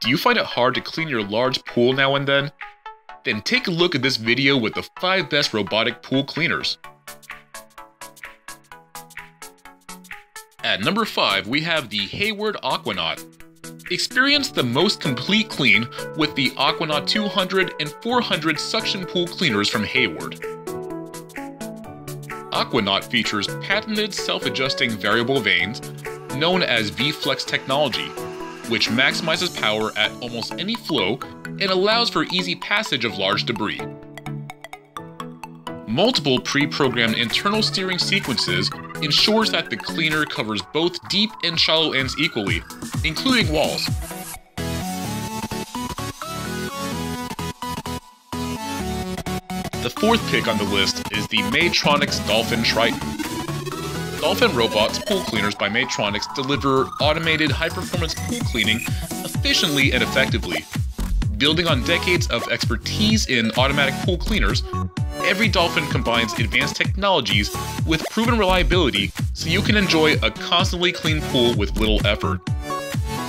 Do you find it hard to clean your large pool now and then? Then take a look at this video with the 5 best robotic pool cleaners. At number 5, we have the Hayward Aquanaut. Experience the most complete clean with the Aquanaut 200 and 400 suction pool cleaners from Hayward. Aquanaut features patented self-adjusting variable vanes known as V-Flex technology, which maximizes power at almost any flow and allows for easy passage of large debris. Multiple pre-programmed internal steering sequences ensures that the cleaner covers both deep and shallow ends equally, including walls. The 4th pick on the list is the Maytronics Dolphin Triton. Dolphin Robots pool cleaners by Maytronics deliver automated high-performance pool cleaning efficiently and effectively. Building on decades of expertise in automatic pool cleaners, every Dolphin combines advanced technologies with proven reliability so you can enjoy a constantly clean pool with little effort.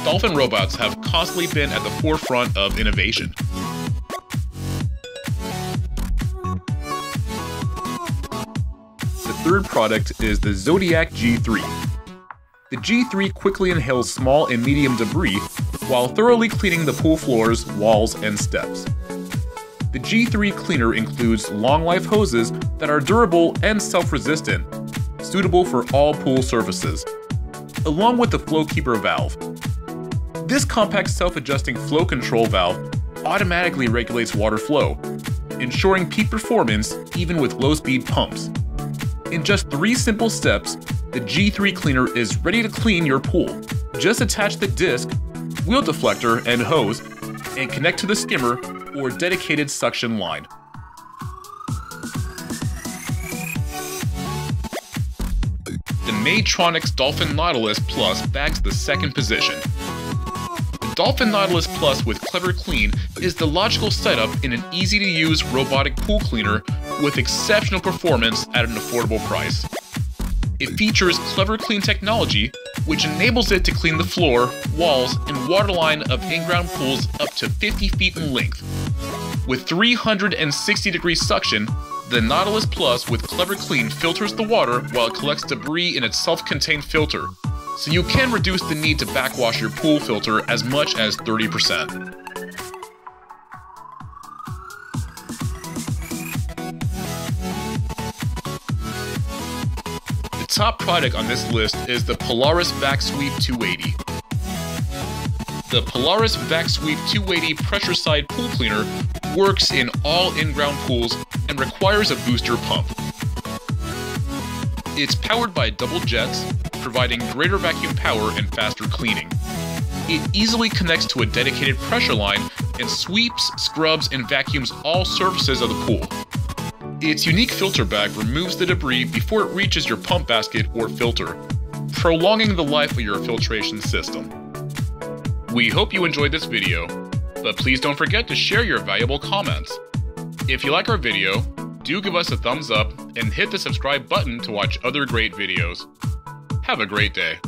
Dolphin robots have constantly been at the forefront of innovation. The 3rd product is the Zodiac G3. The G3 quickly inhales small and medium debris while thoroughly cleaning the pool floors, walls, and steps. The G3 cleaner includes long-life hoses that are durable and self-resistant, suitable for all pool surfaces, along with the flow keeper valve. This compact self-adjusting flow control valve automatically regulates water flow, ensuring peak performance even with low-speed pumps. In just 3 simple steps, the G3 cleaner is ready to clean your pool. Just attach the disc, wheel deflector, and hose, and connect to the skimmer or dedicated suction line. The Maytronics Dolphin Nautilus Plus bags the 2nd position. The Dolphin Nautilus Plus with Clever Clean is the logical setup in an easy-to-use robotic pool cleaner with exceptional performance at an affordable price. It features Clever Clean technology, which enables it to clean the floor, walls, and waterline of in-ground pools up to 50 feet in length. With 360-degree suction, the Nautilus Plus with Clever Clean filters the water while it collects debris in its self-contained filter, so you can reduce the need to backwash your pool filter as much as 30%. The top product on this list is the Polaris Vac Sweep 280. The Polaris Vac Sweep 280 pressure side pool cleaner works in all in-ground pools and requires a booster pump. It's powered by double jets, providing greater vacuum power and faster cleaning. It easily connects to a dedicated pressure line and sweeps, scrubs, and vacuums all surfaces of the pool. Its unique filter bag removes the debris before it reaches your pump basket or filter, prolonging the life of your filtration system. We hope you enjoyed this video, but please don't forget to share your valuable comments. If you like our video, do give us a thumbs up and hit the subscribe button to watch other great videos. Have a great day.